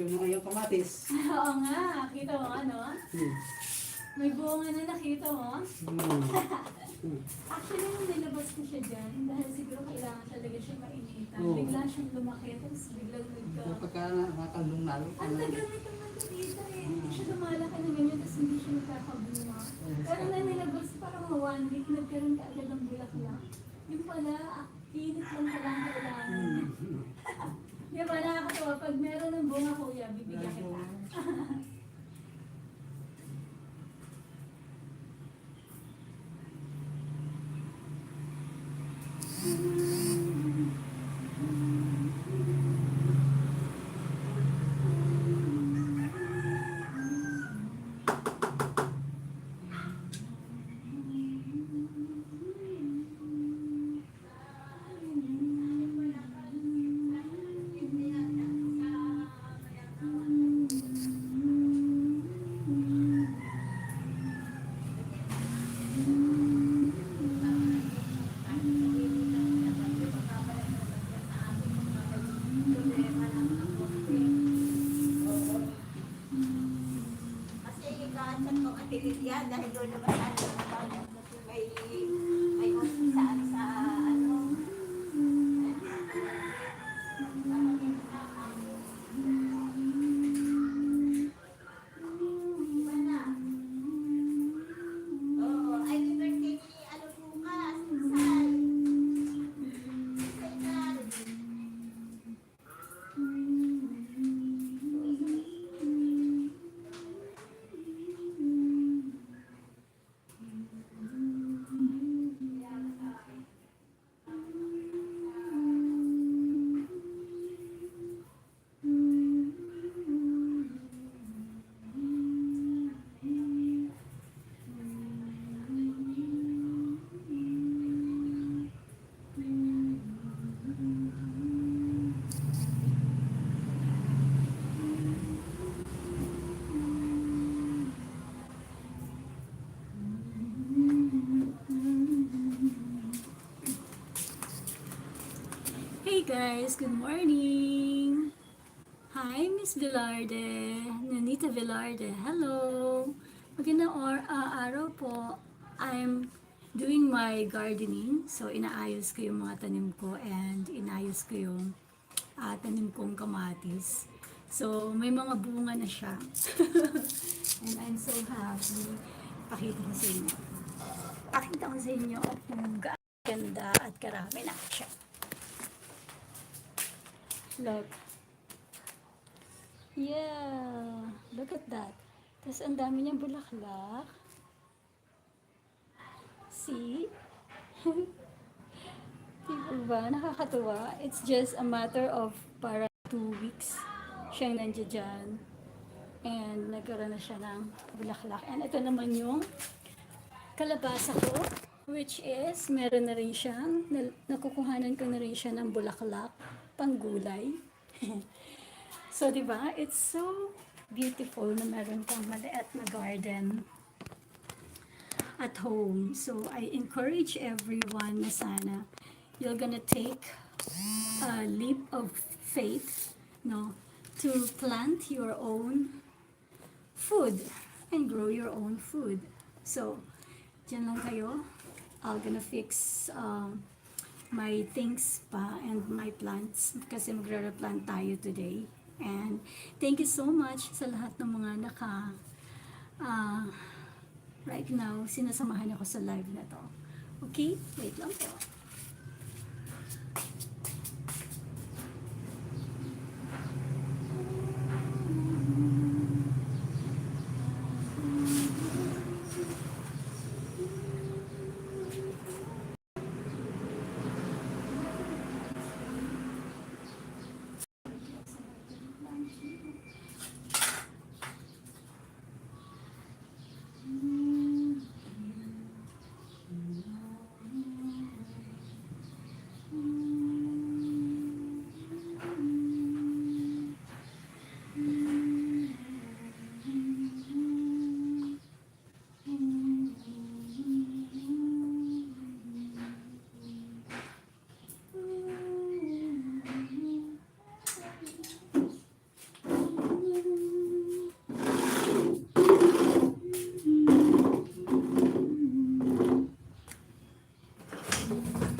yung mga yung kamatis. Oo nga, kita mo ano? Hmm. May bunga na nakita mo. Hmm. Actually, nung nilabas ko siya dyan, dahil siguro kailangan talaga siya mainitan. Oo. Bigla siyang lumaki, tapos biglang nagka... Pagka nakakaldong lalo. Ang tagal nito magkakita eh. Hindi siya lumalaki na ganyan, tapos hindi siya nagkakabunga. Pero na nilabas, parang 1 week, nagkaroon ka agad ng bulaklak. Yung pala, init lang pala ang kailangan. Di ba, nakakatawa. Pag meron ng bunga, kuya, bibigyan kita. Yan, dahil doon naman may hospital sa ano. Oo, ay birthday ni ano bukas, Sal. Hey guys, good morning! Hi, Miss Velarde, Nanita Velarde. Hello! Magandang araw po. I'm doing my gardening. So, inaayos ko yung mga tanim ko and inayos ko yung tanim kong kamatis. So, may mga bunga na siya. And I'm so happy. Pakita ko sa inyo. Pakita ko sa inyo kung ganda at karami na siya. Look. Yeah. Look at that. Tapos ang dami niyang bulaklak. See? Diba? Nakakatuwa. It's just a matter of para 2 weeks siyang nandiyan dyan. And nagkaroon na siya ng bulaklak. And ito naman yung kalabasa ko, which is meron na rin siyang, nakukuhanan ko na rin siya ng bulaklak, panggulay. So, diba? It's so beautiful na meron kang maliit na garden at home. So, I encourage everyone na sana you're gonna take a leap of faith, no, to plant your own food and grow your own food. So, dyan lang kayo. I'm gonna fix my things pa and my plants kasi magre-replant tayo today. And thank you so much sa lahat ng mga right now, sinasamahan ako sa live na to. Okay? Wait lang po.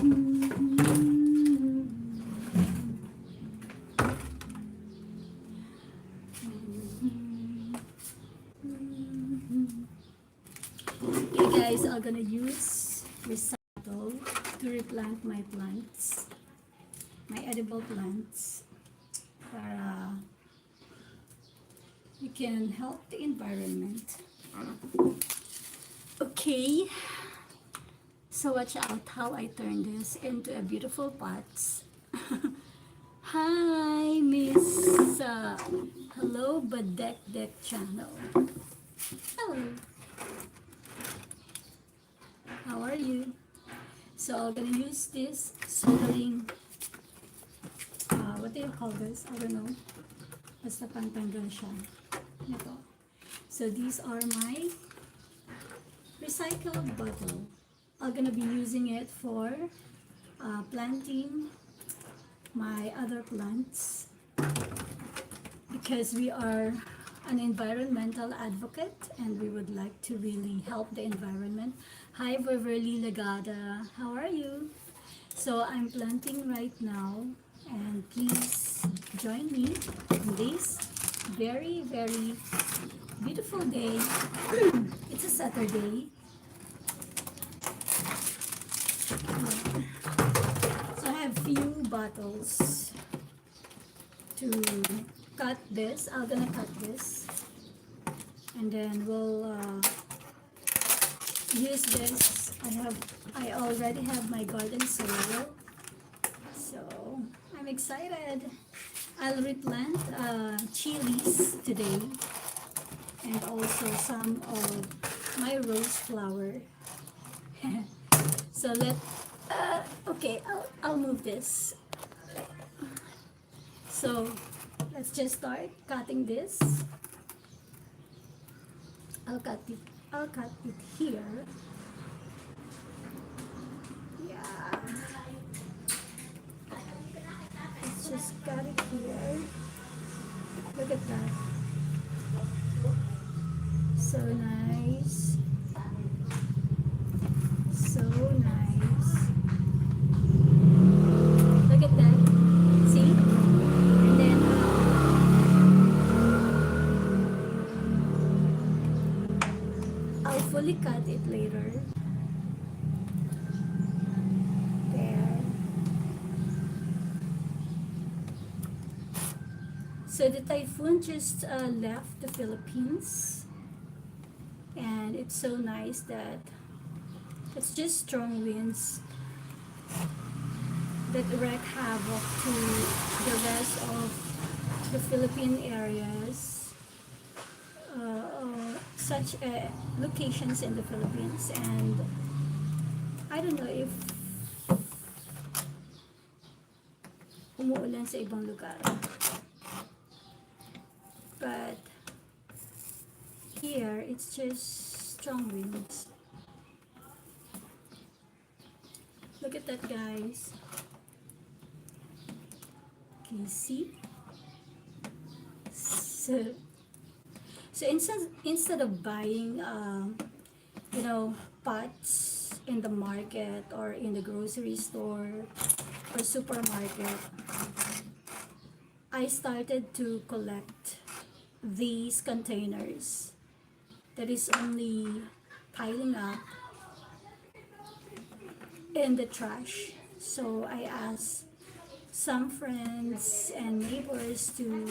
Okay guys, I'm gonna use recycle to replant my plants, my edible plants, para we can help the environment. Okay, so watch out how I turn this into a beautiful pots. Hi, Miss. Hello, Badek Deck channel. Hello. How are you? So I'm gonna use this soldering. What do you call this? I don't know. Basta pantanggal siya. Ito. So these are my recycled bottle. I'm gonna be using it for planting my other plants because we are an environmental advocate and we would like to really help the environment. Hi Beverly Legada, how are you? So I'm planting right now and please join me on this very beautiful day. It's a Saturday. So I have few bottles to cut this. I'm gonna cut this and then we'll use this. I already have my garden soil, so I'm excited. I'll replant chilies today and also some of my rose flower. So okay, I'll move this. So let's just start cutting this. I'll cut it here. Yeah. Let's just cut it here. Look at that. So nice. So nice. Look at that. See? And then I'll fully cut it later. There. So the typhoon just left the Philippines, and it's so nice that it's just strong winds that wreak havoc to the rest of the Philippine areas, such locations in the Philippines, and I don't know if umuulan sa ibang lugar, but here it's just strong winds. Look at that, guys. Can you see? So instead of buying pots in the market or in the grocery store or supermarket, I started to collect these containers that is only piling up in the trash. So I asked some friends and neighbors to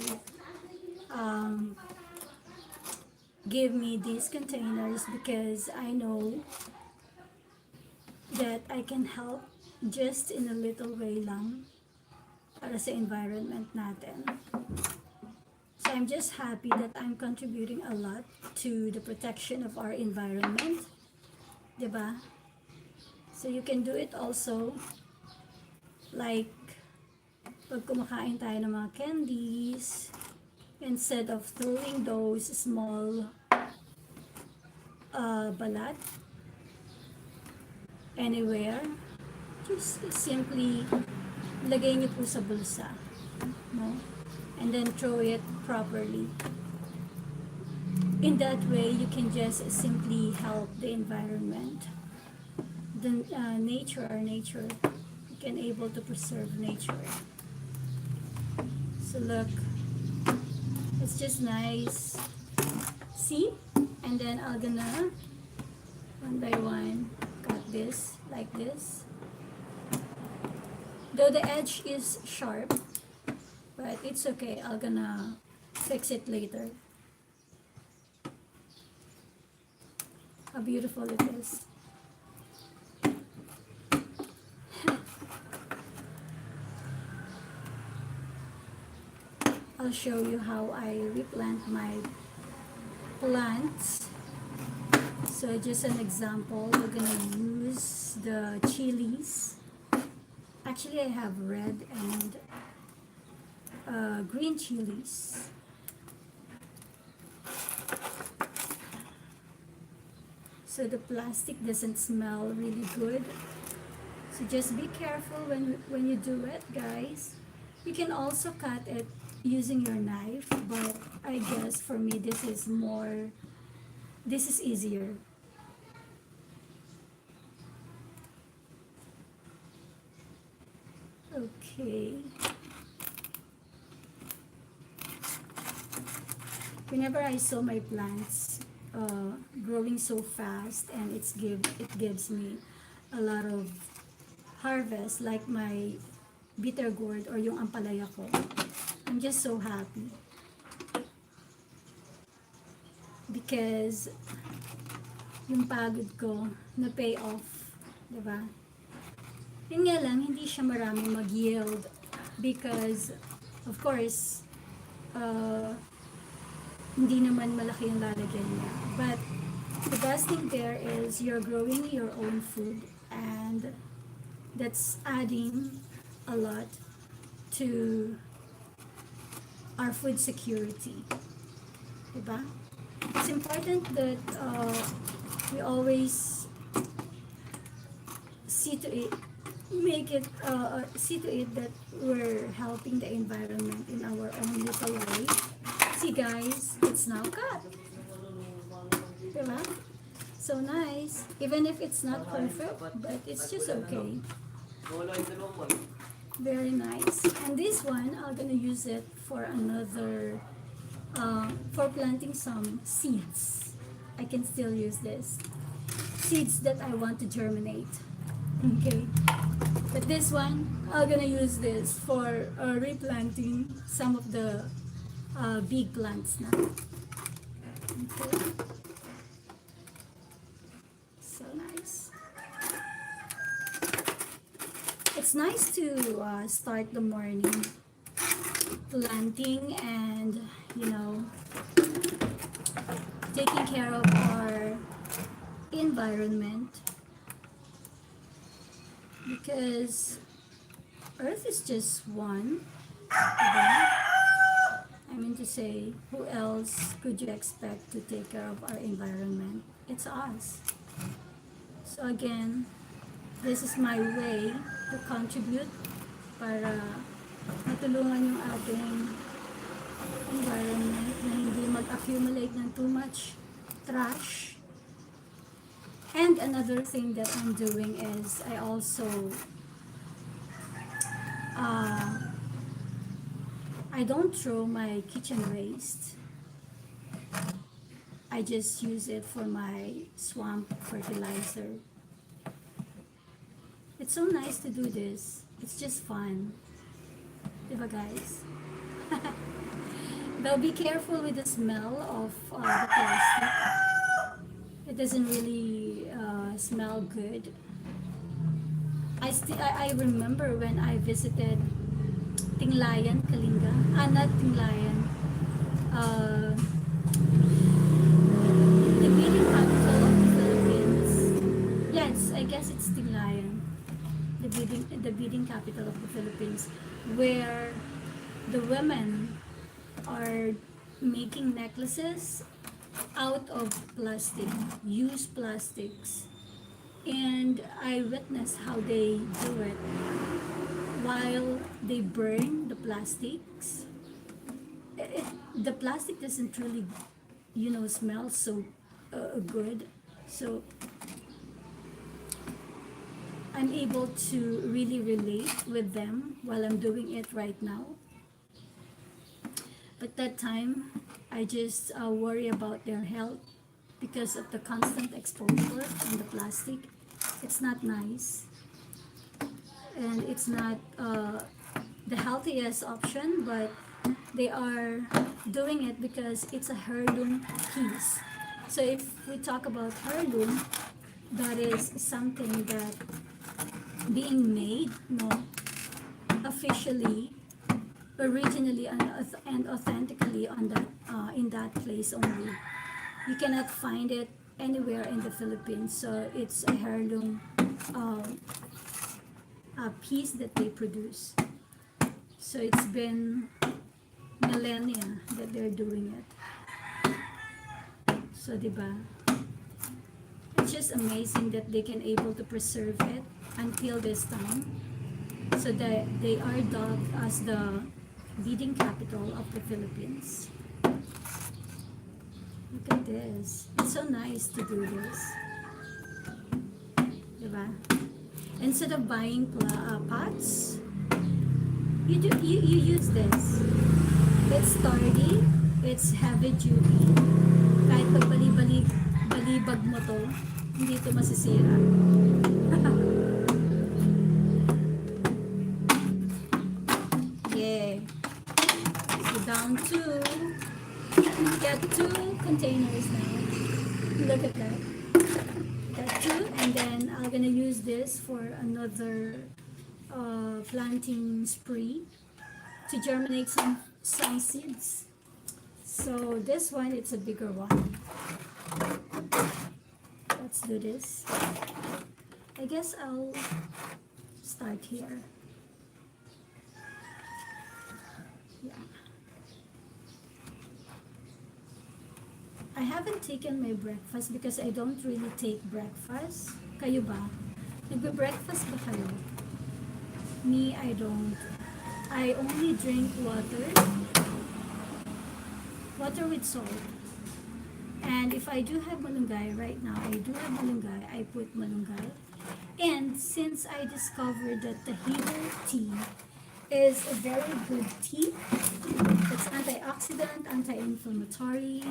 give me these containers because I know that I can help just in a little way lang para sa environment natin. So I'm just happy that I'm contributing a lot to the protection of our environment, diba? So you can do it also, like pag kumakain tayo ng mga candies, instead of throwing those small balat anywhere, just simply lagay niyo po sa bulsa, no? And then throw it properly. In that way, you can just simply help the environment, the nature can able to preserve nature. So look, it's just nice. See? And then I'm gonna one by one cut this like this. Though the edge is sharp, but it's okay. I'm gonna fix it later. How beautiful it is. I'll show you how I replant my plants. So just an example, we're gonna use the chilies. Actually, I have red and green chilies. So the plastic doesn't smell really good. So just be careful when you do it, guys. You can also cut it using your knife, but I guess for me this is easier. Okay. Whenever I saw my plants growing so fast, and it gives me a lot of harvest, like my bitter gourd or yung ampalaya ko, I'm just so happy because yung pagod ko na pay off, diba? Yun nga lang, hindi siya marami mag-yield because of course hindi naman malaki yung lalagyan niya. But the best thing there is you're growing your own food, and that's adding a lot to our food security. Diba? It's important that we always see to it that we're helping the environment in our own little way. See guys, it's now cut. Diba? So nice. Even if it's not perfect, but it's just okay. Very nice. And this one, I'm gonna use it for another, for planting some seeds. I can still use this. Seeds that I want to germinate. Okay. But this one, I'm gonna use this for replanting some of the big plants now. Okay. So nice. It's nice to start the morning planting and, taking care of our environment, because Earth is just one. Okay? I mean to say, who else could you expect to take care of our environment? It's us. So again, this is my way to contribute para matulungan yung ating environment na hindi mag-accumulate ng too much trash. And another thing that I'm doing is I also I don't throw my kitchen waste. I just use it for my swamp fertilizer. It's so nice to do this. It's just fun. Diba guys? Though be careful with the smell of the plastic. It doesn't really smell good. I remember when I visited Tinglayan, Kalinga. Not Tinglayan. The meeting capital of the Philippines. Yes, I guess it's Tinglayan. The bidding capital of the Philippines, where the women are making necklaces out of plastic, used plastics. And I witnessed how they do it. While they burn the plastics, the plastic doesn't really, smell so good. So I'm able to really relate with them while I'm doing it right now. But that time, I just worry about their health because of the constant exposure from the plastic. It's not nice, and it's not the healthiest option, but they are doing it because it's a heirloom piece. So if we talk about heirloom, that is something that being made, no, officially, originally, and authentically on that in that place only. You cannot find it anywhere in the Philippines. So it's a heirloom a piece that they produce. So it's been millennia that they're doing it. So, diba? It's just amazing that they can able to preserve it until this time. So that they are dubbed as the leading capital of the Philippines. Look at this. It's so nice to do this. Diba? Instead of buying pots, you use this. It's sturdy, it's heavy duty. Kahit pag balibag mo to, hindi ito masisira. Yeah. So down to, got 2 containers now. Look at that. Got 2, and then I'm gonna use this for another planting spree to germinate some seeds. So this one, it's a bigger one. Let's do this. I guess I'll start here. Yeah. I haven't taken my breakfast because I don't really take breakfast. Kayo ba? Nagbe-breakfast ba kayo? Me, I don't. I only drink water with salt. And if I do have malunggay, right now I do have malunggay, I put malunggay. And since I discovered that the healer tea is a very good tea, it's antioxidant, anti-inflammatory,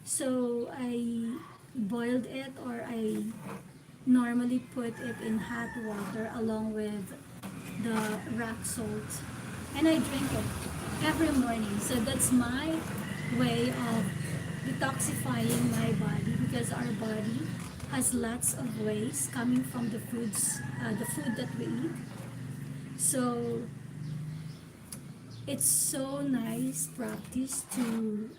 so I boiled it, or I normally put it in hot water along with the rock salt, and I drink it every morning. So that's my way of detoxifying my body, because our body has lots of waste coming from the food that we eat. So it's so nice practice to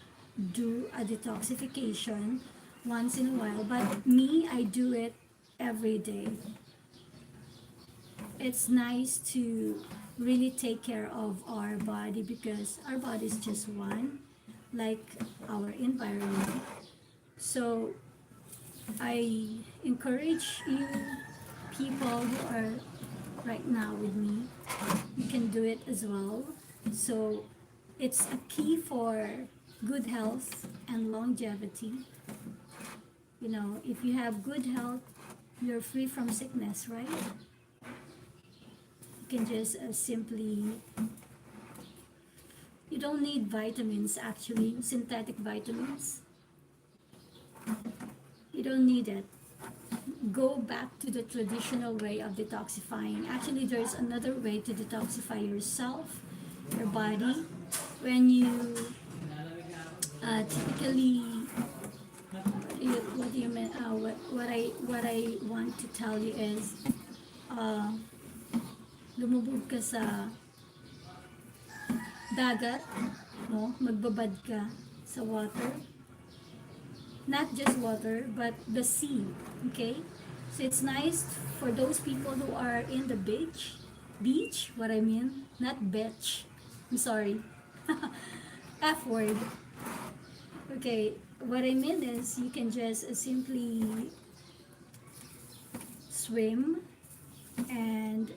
do a detoxification once in a while, but me, I do it every day. It's nice to really take care of our body, because our body is just one, like our environment. So I encourage you, people who are right now with me, you can do it as well. So it's a key for good health and longevity. You know, if you have good health, you're free from sickness, right? You can just simply, you don't need vitamins, actually, synthetic vitamins. You don't need it. Go back to the traditional way of detoxifying. Actually, there's another way to detoxify yourself, your body. When you typically, what do you mean? What I want to tell you is, lumubog ka sa dagat, no? Magbabad ka sa water. Not just water, but the sea, okay? So it's nice for those people who are in the beach, what I mean, not beach. I'm sorry. F word. Okay, what I mean is you can just simply swim and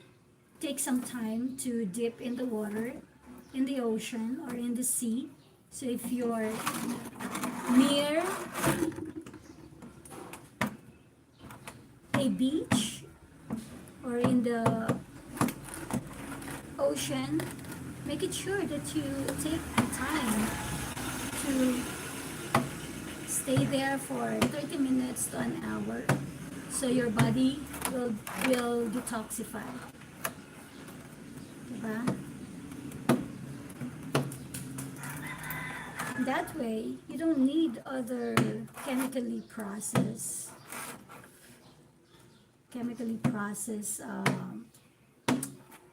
take some time to dip in the water, in the ocean or in the sea. So if you're near a beach, or in the ocean, make it sure that you take the time to stay there for 30 minutes to an hour so your body will detoxify. Diba? That way, you don't need other chemically processed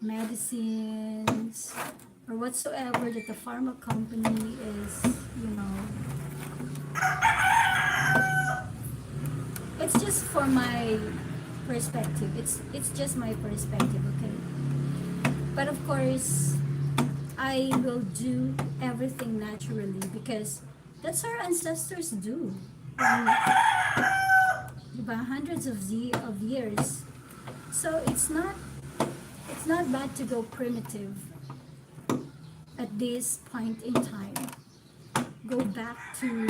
medicines or whatsoever that the pharma company is, it's just for my perspective. It's just my perspective, okay? But of course, I will do everything naturally because that's our ancestors do. Diba? Hundreds of years. So it's not bad to go primitive at this point in time. Go back to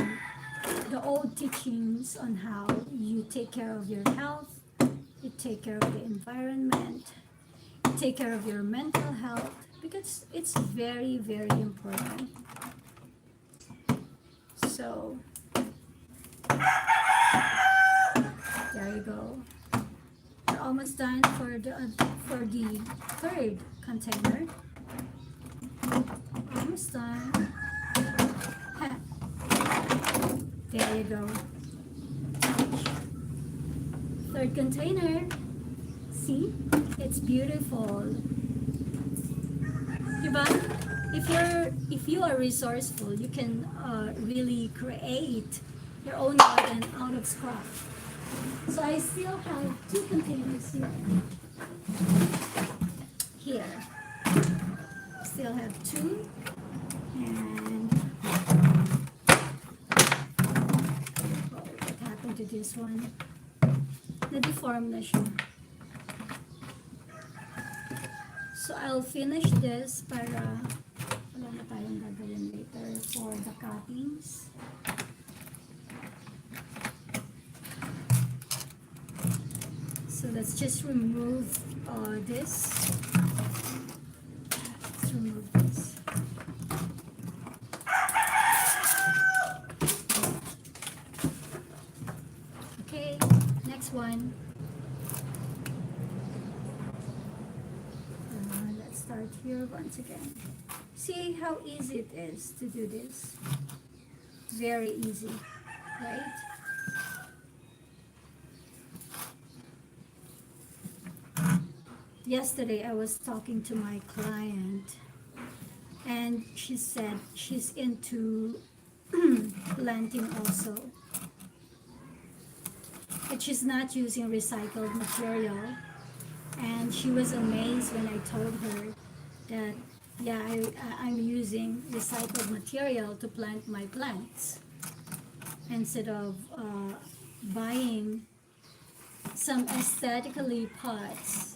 the old teachings on how you take care of your health, you take care of the environment, you take care of your mental health, because it's very, very important. So, there you go. We're almost done for the third container. Almost done. There you go. Third container. See? It's beautiful. Diba? If you are resourceful, you can really create your own garden out of scrap. So I still have 2 containers here. Still have 2, and what happened to this one? Na-deform na siya. So I'll finish this para wala na tayong gagawin later for the cuttings. So let's just remove this. Let's remove this. Okay, next one. Let's start here once again. See how easy it is to do this? Very easy, right? Yesterday I was talking to my client and she said she's into planting also. But she's not using recycled material. And she was amazed when I told her that, yeah, I'm using recycled material to plant my plants instead of buying some aesthetically pots,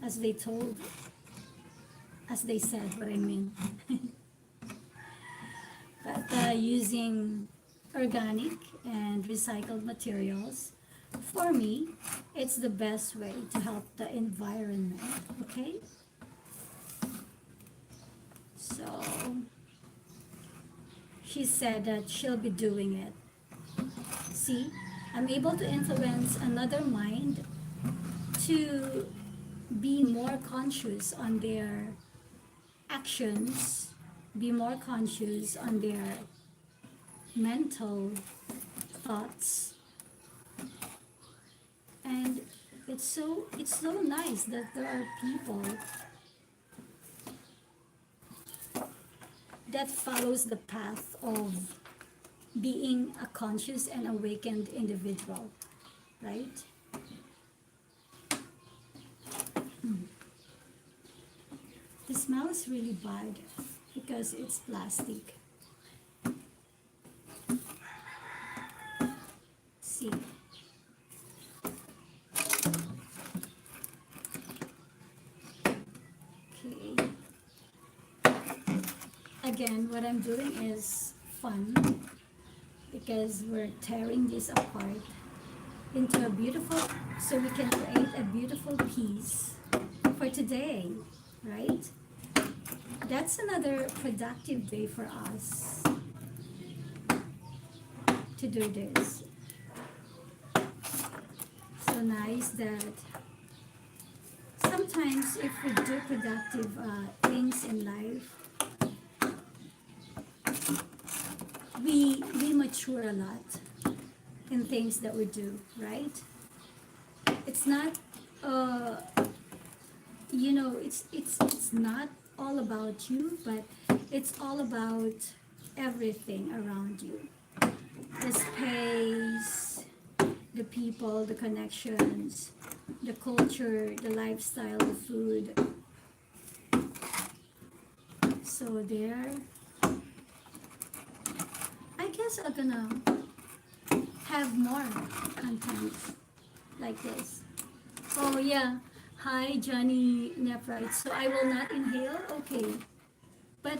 as they said, what I mean. But using organic and recycled materials, for me, it's the best way to help the environment, okay? So, she said that she'll be doing it. See, I'm able to influence another mind to be more conscious on their actions, be more conscious on their mental thoughts. And it's so nice that there are people that follows the path of being a conscious and awakened individual, right? The smell is really bad because it's plastic. See. Okay. Again, what I'm doing is fun because we're tearing this apart into a beautiful, so we can create a beautiful piece for today, right? That's another productive day for us to do this. So nice that sometimes if we do productive things in life, we mature a lot in things that we do, right? It's not uh it's not all about you, but it's all about everything around you. The space, the people, the connections, the culture, the lifestyle, the food. So there, I guess I'm gonna have more content like this. Oh yeah, hi Johnny Nephrite. So I will not inhale, okay. But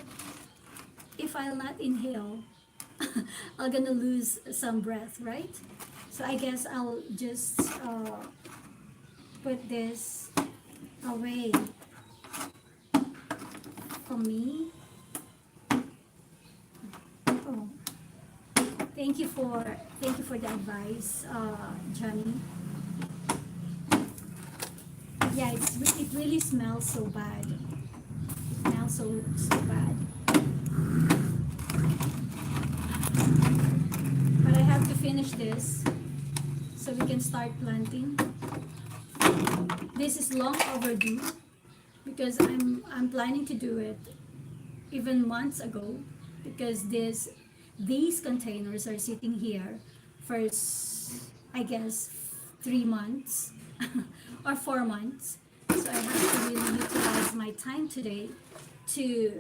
if I'll not inhale, I'm gonna lose some breath, right? So I guess I'll just put this away from me. Oh, thank you for the advice, Johnny. Yeah, it really smells so bad. It smells so bad. But I have to finish this so we can start planting. This is long overdue because I'm planning to do it even months ago because these containers are sitting here for I guess 3 months or 4 months. So I have to really utilize my time today to,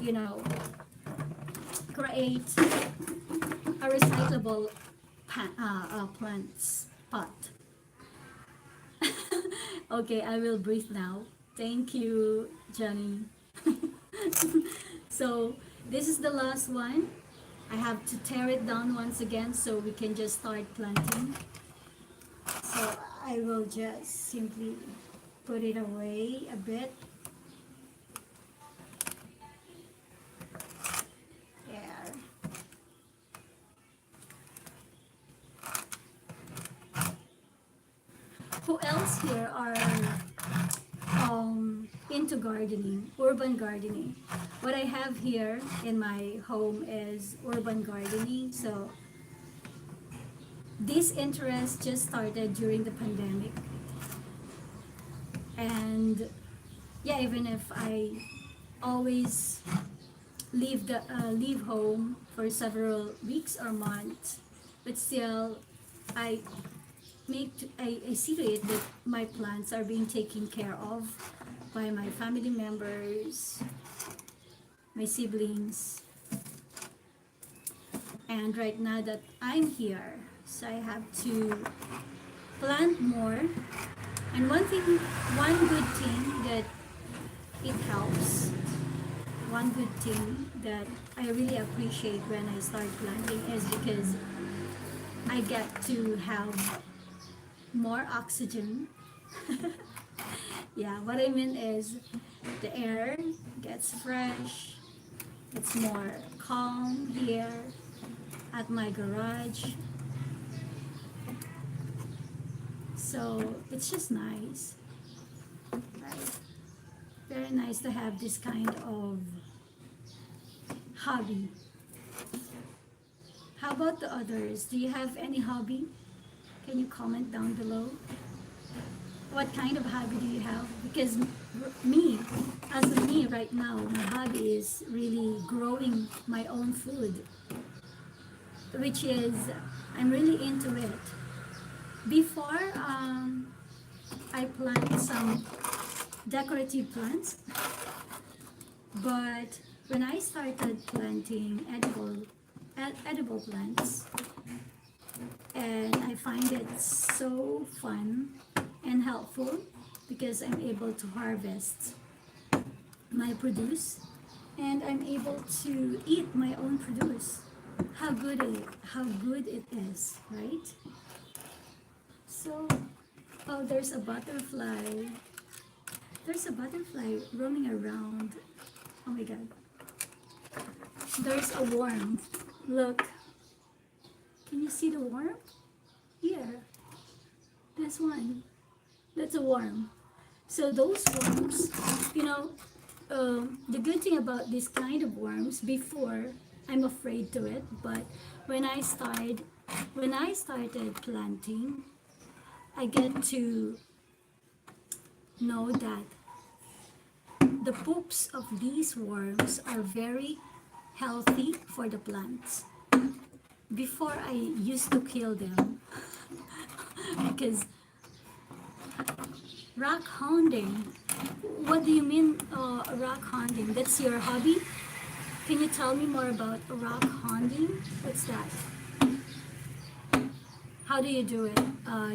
you know, create a recyclable plants pot. Okay, I will breathe now. Thank you, Johnny. So this is the last one. I have to tear it down once again so we can just start planting. So I will just simply put it away a bit. There. Who else here are into gardening, urban gardening? What I have here in my home is urban gardening. So this interest just started during the pandemic. And yeah, even if I always leave home for several weeks or months, but still I I see to it that my plants are being taken care of by my family members, my siblings. And right now that I'm here, so I have to plant more. And one good thing that it helps, one good thing that I really appreciate when I start planting is because I get to have more oxygen. Yeah, what I mean is the air gets fresh, it's more calm here at my garage. So it's just nice, right? Very nice to have this kind of hobby. How about the others? Do you have any hobby? Can you comment down below? What kind of hobby do you have? Because me, as of me right now, my hobby is really growing my own food, which is, I'm really into it. Before, I plant some decorative plants, but when I started planting edible plants, and I find it so fun and helpful because I'm able to harvest my produce and I'm able to eat my own produce. How good it is, right? So, oh, there's a butterfly. There's a butterfly roaming around. Oh my god. There's a worm. Look. Can you see the worm? Here. This one. That's a worm. So those worms, you know, the good thing about this kind of worms, before I'm afraid to it, but when I started planting, I get to know that the poops of these worms are very healthy for the plants. Before I used to kill them because rock hounding. What do you mean rock hounding? That's your hobby? Can you tell me more about rock hounding? What's that? How do you do it,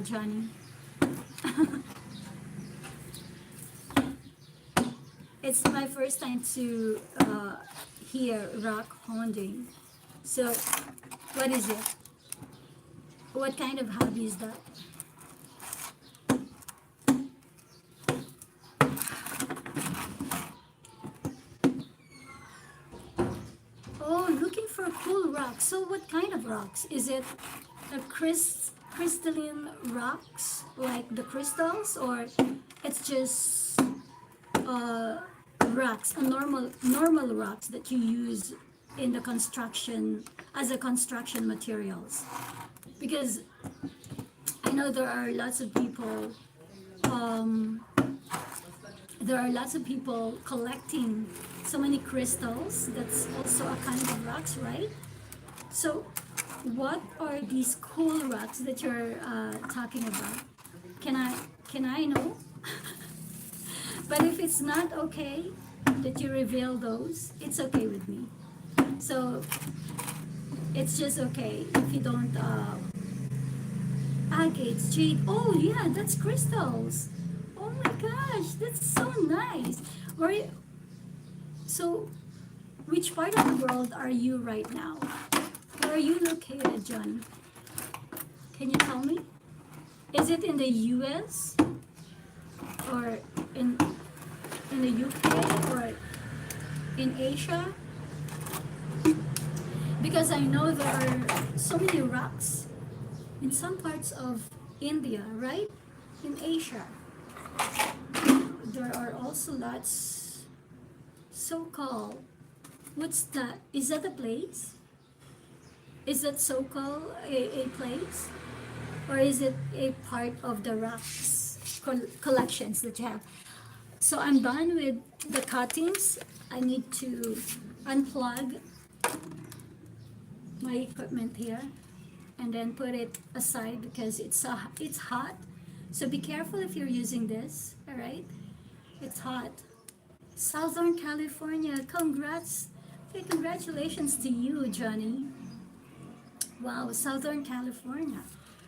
Johnny? It's my first time to hear rock hounding. So, what is it? What kind of hobby is that? Oh, looking for cool rocks. So what kind of rocks? Is it a crystalline rocks, like the crystals, or it's just rocks, a normal rocks that you use in the construction as a construction materials? Because I know there are lots of people collecting so many crystals. That's also a kind of rocks, right? So what are these cool rocks that you're talking about? Can I know? But if it's not okay that you reveal those, it's okay with me. So it's just okay if you don't agates, jade. Oh yeah, that's crystals. Oh my gosh, that's so nice. So which part of the world are you right now? Where are you located, John? Can you tell me? Is it in the US or in the UK or in Asia? Because I know there are so many rocks in some parts of India, right? In Asia. There are also lots so-called, what's that? Is that a place? Is that so-called a place? Or is it a part of the rocks collections that you have? So I'm done with the cuttings. I need to unplug my equipment here and then put it aside because it's hot. So be careful if you're using this, all right? It's hot. Southern California, congrats. Okay, congratulations to you, Johnny. Wow, Southern California.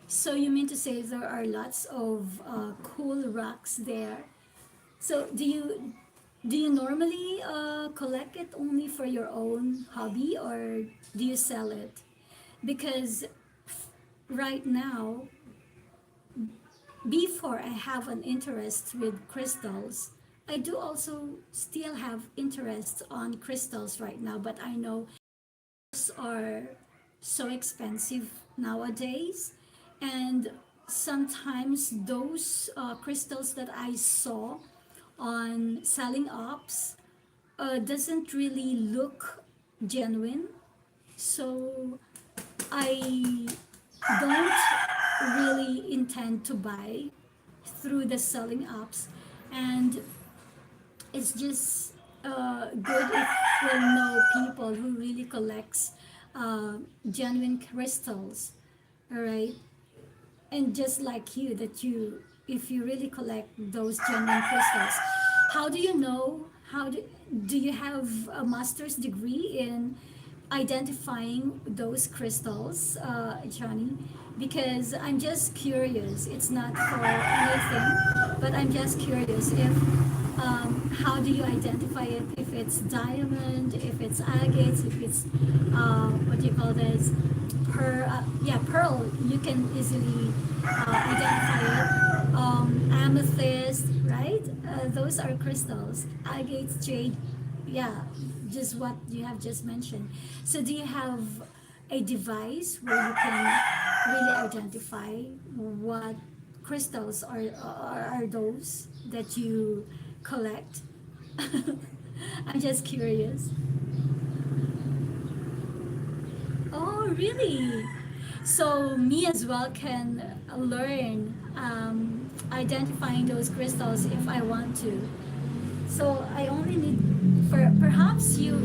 So you mean to say there are lots of cool rocks there. So do you normally collect it only for your own hobby, or do you sell it? Because right now, before I have an interest with crystals, I do also still have interest on crystals right now, but I know those are so expensive nowadays, and sometimes those crystals that I saw on selling apps doesn't really look genuine, so I don't really intend to buy through the selling apps, and it's just good if we'll know people who really collects genuine crystals, all right? And just like you, that you, if you really collect those genuine crystals, how do you know? Do you have a master's degree in identifying those crystals, Johnny? Because I'm just curious. It's not for anything, but I'm just curious if how do you identify it? If it's diamond, if it's agates, if it's what do you call this? Pearl. You can easily identify it. Amethyst, right? Those are crystals. Agates, jade, yeah, just what you have just mentioned. So do you have a device where you can really identify what crystals are those that you collect? I'm just curious. Oh, really? So me as well can learn identifying those crystals if I want to. So I only need, perhaps you,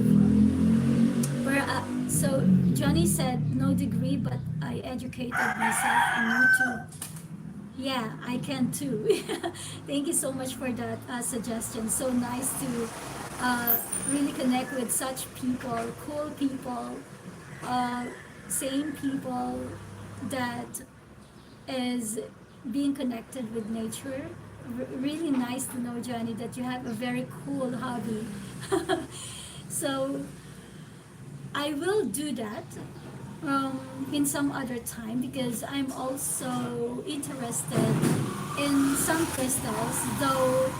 so Johnny said no degree, but I educated myself on YouTube. Yeah, I can too. Thank you so much for that suggestion. So nice to really connect with such people, cool people, uh, same people that is being connected with nature. Really nice to know, Johnny, that you have a very cool hobby. So I will do that in some other time because I'm also interested in some crystals, though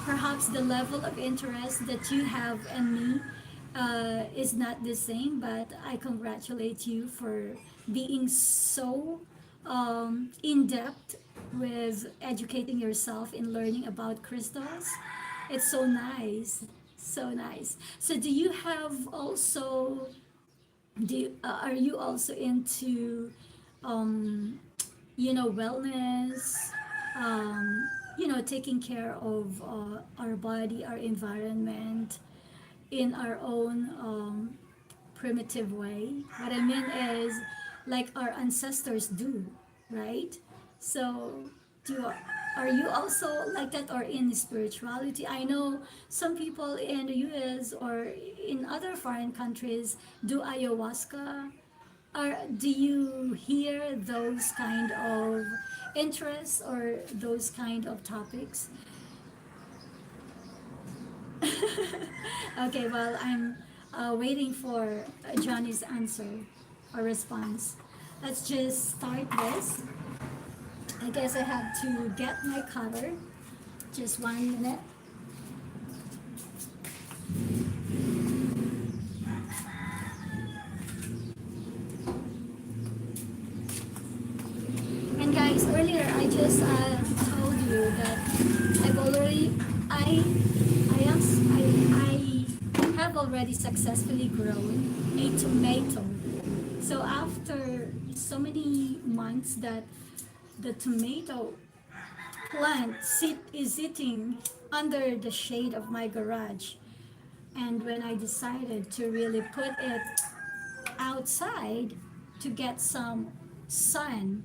perhaps the level of interest that you have and me is not the same, but I congratulate you for being so in depth with educating yourself in learning about crystals. It's so nice. So nice. So do you have also are you also into um, wellness, taking care of our body, our environment in our own primitive way? What I mean is like our ancestors do, right? So do are you also like that, or in spirituality? I know some people in the US or in other foreign countries do ayahuasca. Or do you hear those kind of interests or those kind of topics? Okay, well, I'm waiting for Johnny's answer or response. Let's just start this. I guess I have to get my cutter. Just 1 minute. And guys, earlier I just told you that I've already, I have already successfully grown a tomato. So after so many months that the tomato plant is sitting under the shade of my garage, and when I decided to really put it outside to get some sun,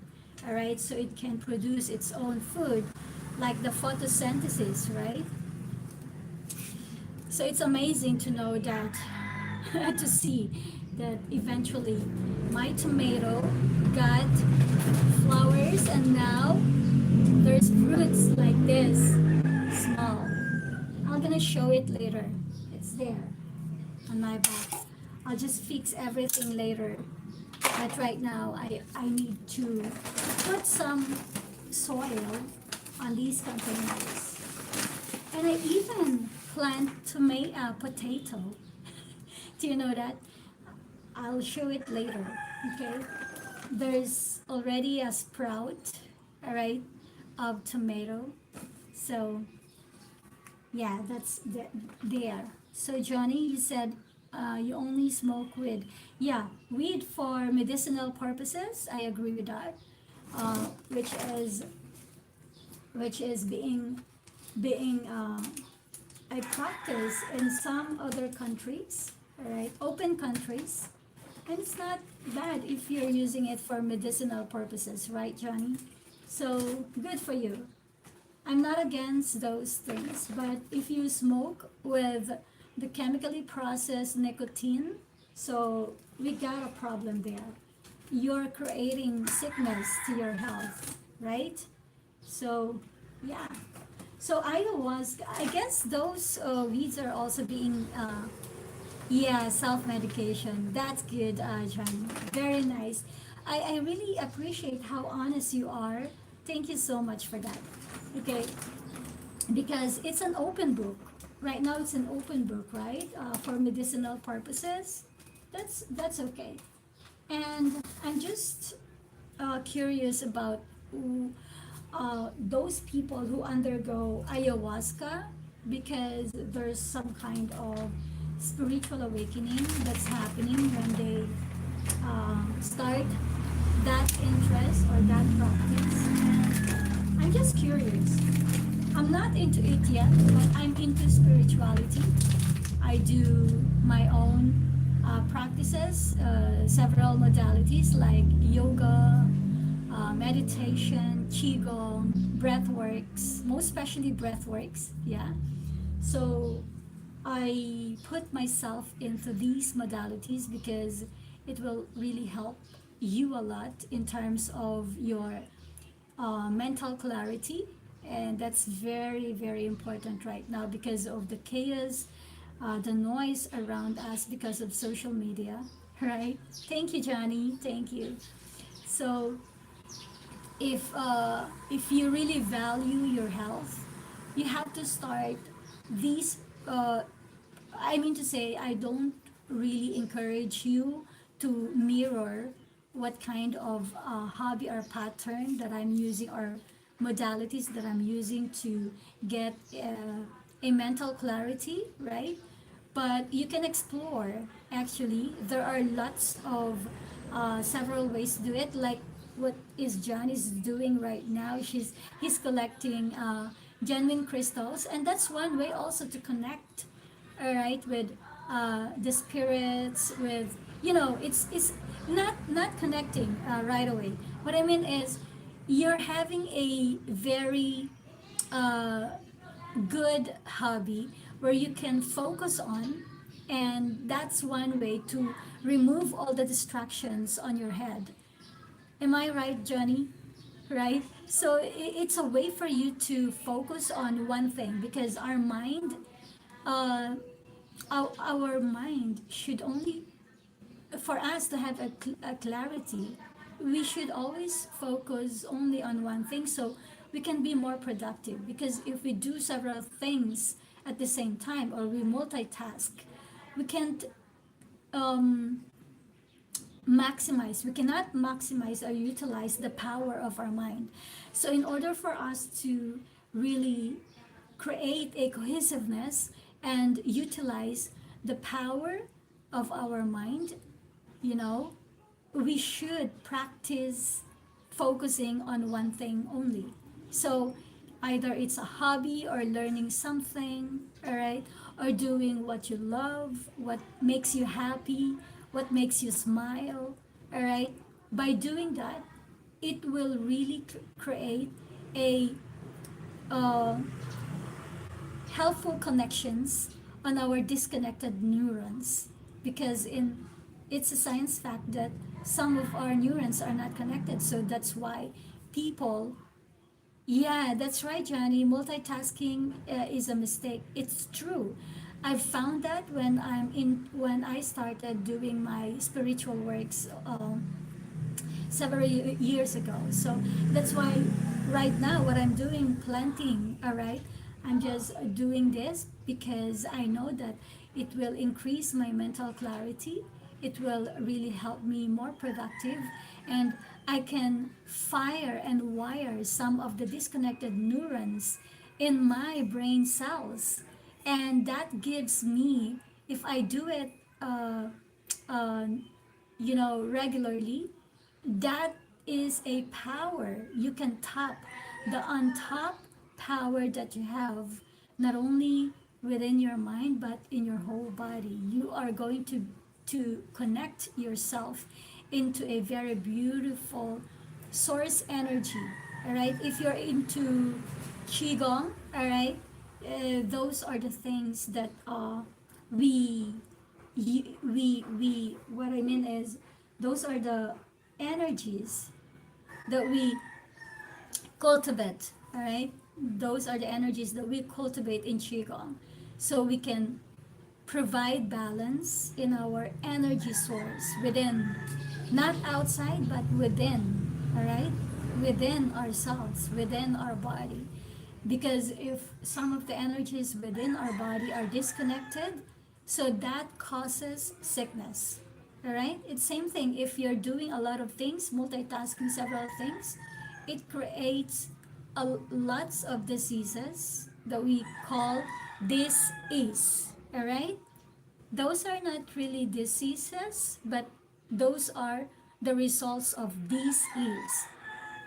all right, so it can produce its own food, like the photosynthesis, right? So it's amazing to know that, to see that eventually my tomato got flowers, and now there's fruits like this, small. I'm gonna show it later. It's there on my box. I'll just fix everything later. But right now, I need to put some soil on these containers. And I even plant potato. Do you know that? I'll show it later, okay? There's already a sprout, all right, of tomato. So, yeah, that's there. So, Johnny, you said you only smoke weed. Yeah, weed for medicinal purposes. I agree with that. Which is being I practice in some other countries, all right, open countries, and it's not bad if you're using it for medicinal purposes, right, Johnny? So good for you. I'm not against those things, but if you smoke with the chemically processed nicotine, so we got a problem there. You're creating sickness to your health, right? So, yeah. So ayahuasca, I guess those weeds are also being, yeah, self-medication. That's good, John. Very nice. I really appreciate how honest you are. Thank you so much for that. Okay, because it's an open book. Right now, it's an open book, right? For medicinal purposes. That's okay. And I'm just curious about those people who undergo ayahuasca because there's some kind of spiritual awakening that's happening when they start that interest or that practice. And I'm just curious. I'm not into it yet, but I'm into spirituality. I do my own practices, several modalities like yoga, meditation, qigong, breathworks, most especially breathworks. Yeah. So I put myself into these modalities because it will really help you a lot in terms of your mental clarity, and that's very very important right now because of the chaos, the noise around us because of social media, right? Thank you, Johnny. Thank you. So if you really value your health, you have to start these. I mean to say, I don't really encourage you to mirror what kind of hobby or pattern that I'm using or modalities that I'm using to get a mental clarity, right? But you can explore. Actually, there are lots of several ways to do it. Like what is John is doing right now. He's collecting genuine crystals, and that's one way also to connect. All right, with the spirits, with it's not connecting right away. What I mean is, you're having a very uh, good hobby where you can focus on, and that's one way to remove all the distractions on your head. Am I right, Johnny? Right? So it's a way for you to focus on one thing because our mind, uh, our mind should only, for us to have a clarity, we should always focus only on one thing so we can be more productive. Because if we do several things at the same time or we multitask, we can't um, we cannot maximize or utilize the power of our mind. So in order for us to really create a cohesiveness and utilize the power of our mind, you know, we should practice focusing on one thing only. So either it's a hobby or learning something, all right, or doing what you love, what makes you happy, what makes you smile, all right. By doing that, it will really create a uh, helpful connections on our disconnected neurons, because in it's a science fact that some of our neurons are not connected, so that's why people, yeah, that's right, Johnny, multitasking is a mistake. It's true. I've found that when I started doing my spiritual works several years ago. So that's why right now what I'm doing, planting, all right, I'm just doing this because I know that it will increase my mental clarity. It will really help me more productive, and I can fire and wire some of the disconnected neurons in my brain cells. And that gives me, if I do it uh, regularly, that is a power. You can tap the untap power that you have, not only within your mind but in your whole body. You are going to connect yourself into a very beautiful source energy. All right, if you're into qigong, all right, those are the things that we we what I mean is, those are the energies that we cultivate, all right? those are the energies that we cultivate in Qigong. So we can provide balance in our energy source within, not outside, but within, all right? Within ourselves, within our body. Because if some of the energies within our body are disconnected, so that causes sickness. All right? It's same thing. If you're doing a lot of things, multitasking several things, it creates lots of diseases that we call dis-ease. All right? Those are not really diseases, but those are the results of dis-ease.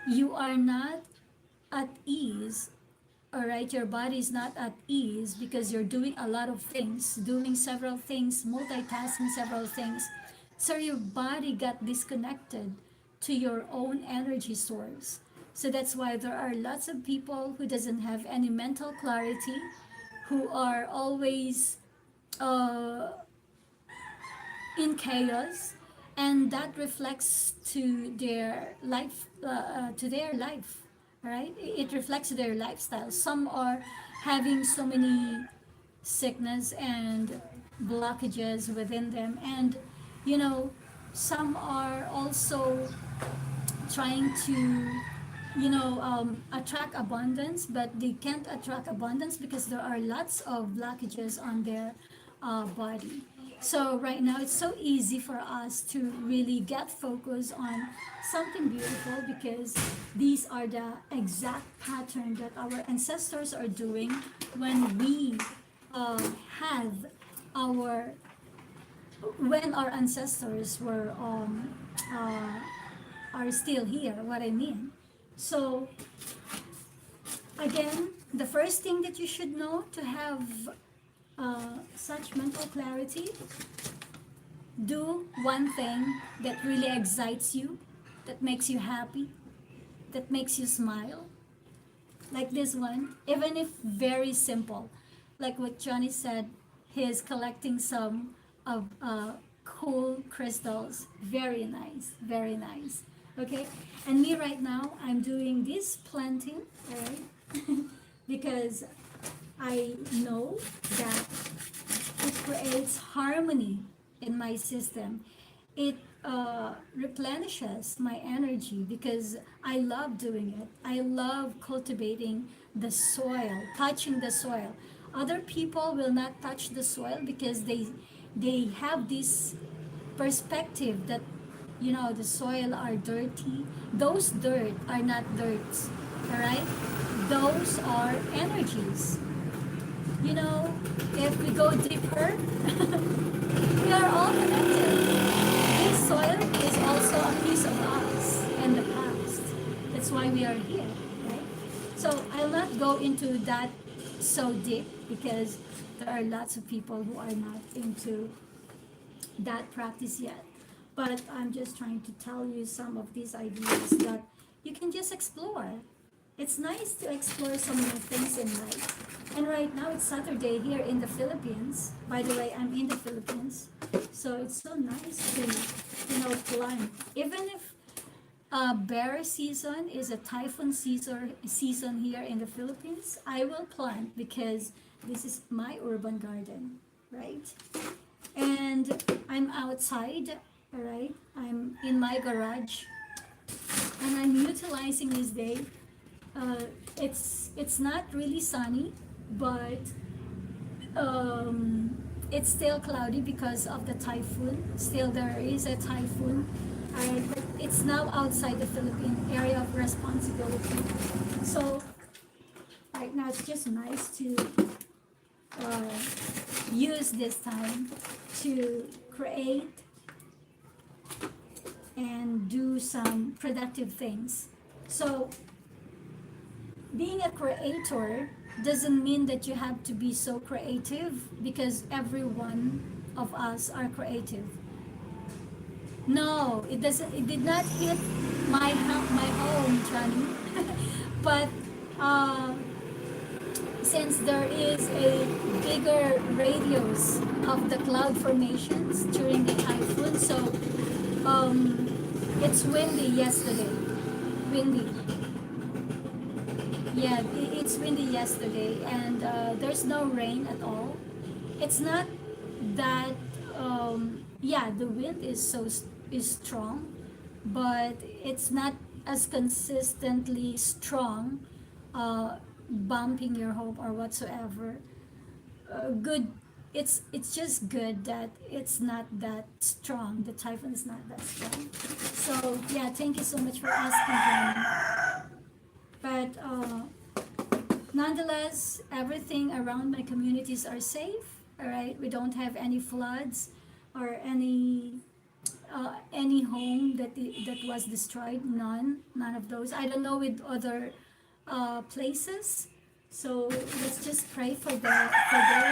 You are not at ease, all right? Your body is not at ease because you're doing a lot of things, doing several things, multitasking several things. So your body got disconnected to your own energy source. So that's why there are lots of people who doesn't have any mental clarity, who are always uh, in chaos, and that reflects to their life, right? It reflects their lifestyle. Some are having so many sickness and blockages within them, and you know, some are also trying to attract abundance, but they can't attract abundance because there are lots of blockages on their body. So right now it's so easy for us to really get focused on something beautiful, because these are the exact pattern that our ancestors are doing when we had our when our ancestors were are still here, what I mean. So again, the first thing that you should know to have such mental clarity, do one thing that really excites you, that makes you happy, that makes you smile. Like this one, even if very simple. Like what Johnny said, he's collecting some of cool crystals. Very nice, very nice. Okay, and me right now, I'm doing this planting, alright? Because I know that it creates harmony in my system. It replenishes my energy because I love doing it. I love cultivating the soil, touching the soil. Other people will not touch the soil because they have this perspective that the soil are dirty. Those dirt are not dirts, all right? Those are energies. If we go deeper, we are all connected. This soil is also a piece of us and the past. That's why we are here, right? So I'll not go into that so deep because there are lots of people who are not into that practice yet. But I'm just trying to tell you some of these ideas that you can just explore. It's nice to explore so many things in life. And right now it's Saturday here in the Philippines. By the way, I'm in the Philippines. So it's so nice to, plant. Even if bear season is a typhoon season here in the Philippines, I will plant because this is my urban garden, right? And I'm outside, all right? I'm in my garage and I'm utilizing this day. It's not really sunny, but it's still cloudy because of the typhoon. Still there is a typhoon. Alright, but it's now outside the Philippine area of responsibility. So right now it's just nice to use this time to create and do some productive things. So being a creator doesn't mean that you have to be so creative, because every one of us are creative. No, it doesn't. It did not hit my home, Johnny. But since there is a bigger radius of the cloud formations during the typhoon, so it's windy yesterday. Windy. Yeah, it's windy yesterday, and there's no rain at all. It's not that. Yeah, the wind is is strong, but it's not as consistently strong, bumping your home or whatsoever. Good. It's just good that it's not that strong. The typhoon is not that strong. So yeah, thank you so much for asking, Jenny. But nonetheless, everything around my communities are safe. All right, we don't have any floods or any home that was destroyed. None of those. I don't know with other places. So let's just pray for their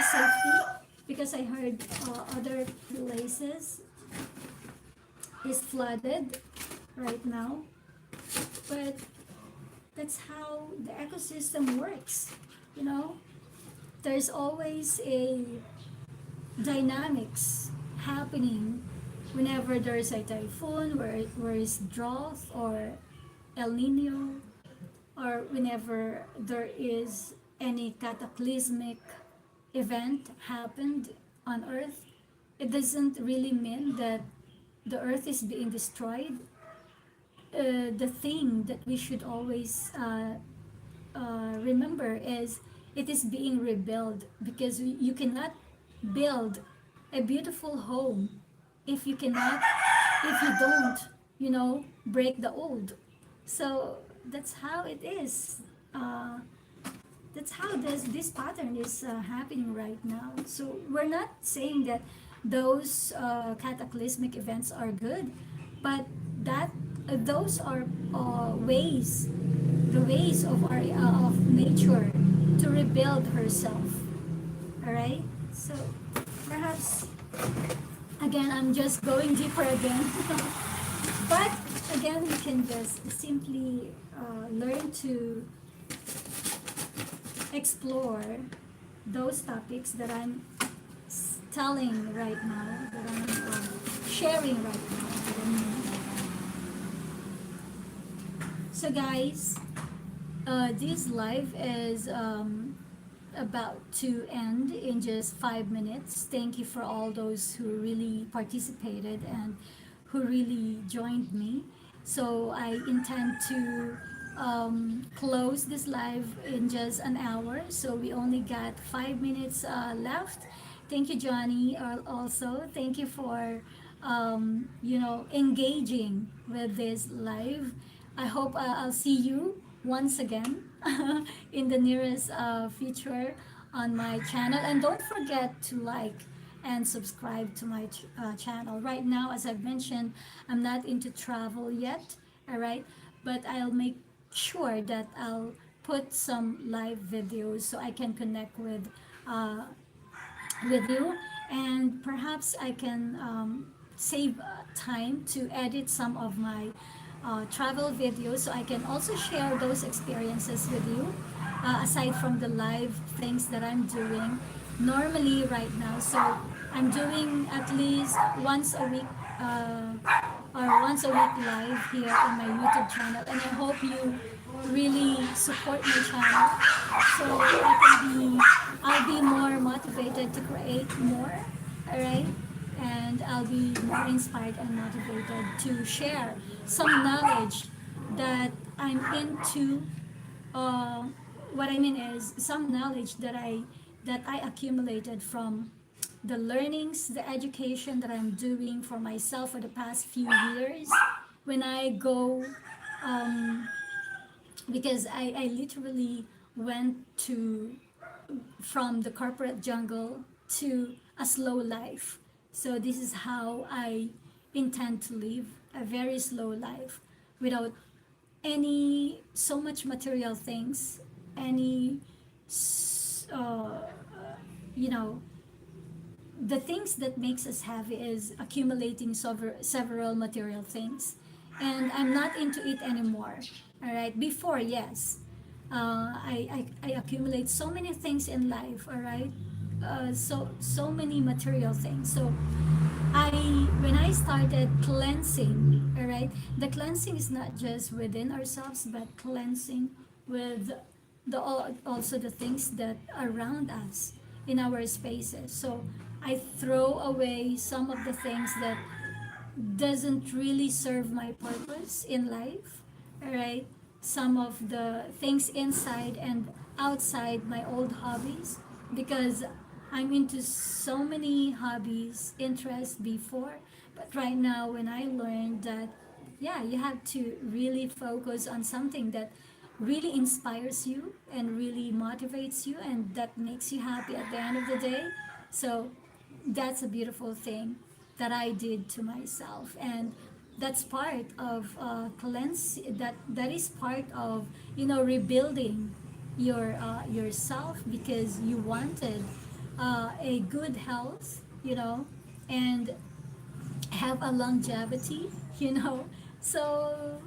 safety, because I heard other places is flooded right now. But that's how the ecosystem works, you know. There's always a dynamics happening whenever there's a typhoon, where is drought or El Nino, or whenever there is any cataclysmic event happened on earth. It doesn't really mean that the earth is being destroyed. The thing that we should always remember is it is being rebuilt, because you cannot build a beautiful home if if you don't, break the old. So that's how it is. That's how this pattern is happening right now. So we're not saying that those cataclysmic events are good, but that those are ways, the ways of our of nature to rebuild herself. All right. So perhaps again, I'm just going deeper again, but again, we can just simply learn to explore those topics that I'm telling right now, that I'm sharing right now. So guys, this live is about to end in just 5 minutes. Thank you for all those who really participated and who really joined me. So I intend to close this live in just an hour. So we only got 5 minutes left. Thank you, Johnny. Also, thank you for engaging with this live. I hope I'll see you once again in the nearest future on my channel. And don't forget to like and subscribe to my channel. Right now, as I've mentioned, I'm not into travel yet, all right? But I'll make sure that I'll put some live videos so I can connect with you, and perhaps I can save time to edit some of my travel videos, so I can also share those experiences with you, aside from the live things that I'm doing normally right now. So I'm doing at least once a week live here in my YouTube channel, and I hope you really support my channel, so I'll be more motivated to create more, all right? And I'll be more inspired and motivated to share some knowledge that I'm into. What I mean is some knowledge that I accumulated from the learnings, the education that I'm doing for myself for the past few years. When I go, because I literally went from the corporate jungle to a slow life. So this is how I intend to live a very slow life, without any so much material things, any you know the things that makes us happy is accumulating several material things, and I'm not into it anymore. All right, before, yes, I accumulate so many things in life. All right, so many material things. So when I started cleansing, all right, the cleansing is not just within ourselves, but cleansing with also the things that around us in our spaces. So I throw away some of the things that doesn't really serve my purpose in life. All right, some of the things inside and outside my old hobbies, because I'm into so many hobbies interests before, but right now when I learned that yeah, you have to really focus on something that really inspires you and really motivates you and that makes you happy at the end of the day. So that's a beautiful thing that I did to myself, and that's part of cleanse. That is part of rebuilding yourself, because you wanted a good health, and have a longevity, So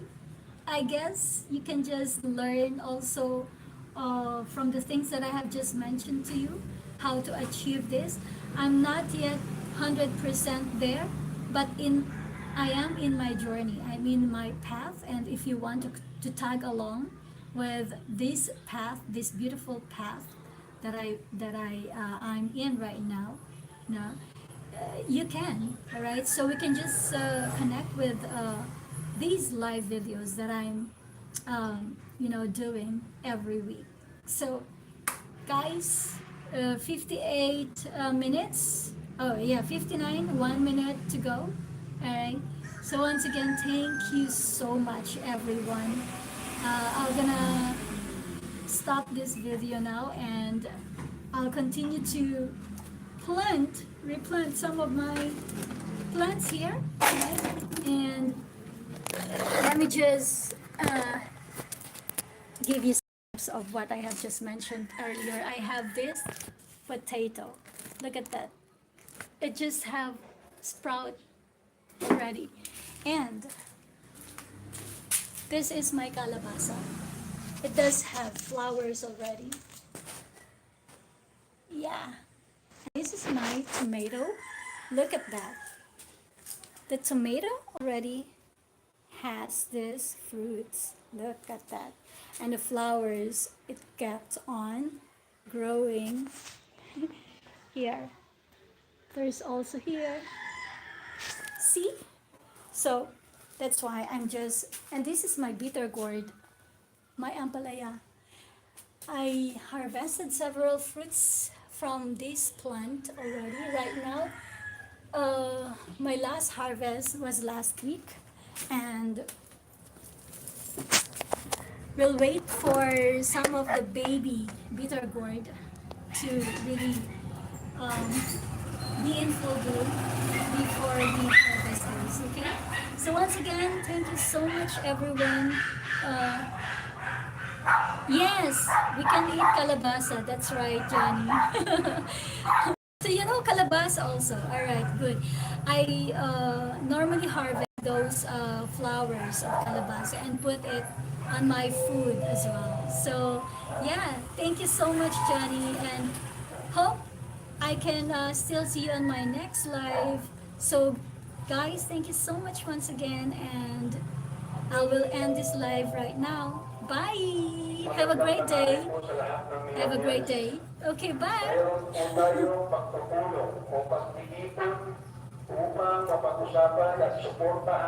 I guess you can just learn also from the things that I have just mentioned to you, how to achieve this. I'm not yet 100% there, but I am in my journey. I'm in my path, and if you want to tag along with this path, this beautiful path I'm in right now, no, you can, all right? So we can just connect with these live videos that I'm doing every week. So guys, 58 minutes, oh yeah, 59, 1 minute to go. All right, so once again, thank you so much everyone. I'm gonna stop this video now, and I'll continue to replant some of my plants here, right? And let me just give you steps of what I have just mentioned earlier. I have this potato. Look at that. It just have sprout already. And this is my calabasa. It does have flowers already. Yeah. This is my tomato. Look at that. The tomato already has these fruits. Look at that. And the flowers, it kept on growing here. There's also here. See? So that's why and this is my bitter gourd, my ampalaya. I harvested several fruits from this plant already. Right now, my last harvest was last week, and we'll wait for some of the baby bitter gourd to really um, be in full bloom before we harvest these. Okay. So once again, thank you so much, everyone. Uh, yes, we can eat calabasa. That's right, Johnny. So you know calabasa also. All right, good. I normally harvest those flowers of calabasa and put it on my food as well. So yeah, thank you so much, Johnny, and hope I can still see you on my next live. So guys, thank you so much once again, and I will end this live right now. Bye. Have a great day. Have a great day. Okay, bye. Meron po tayong pagtutulong o pagtitipon upang mapag-usapan at suportahan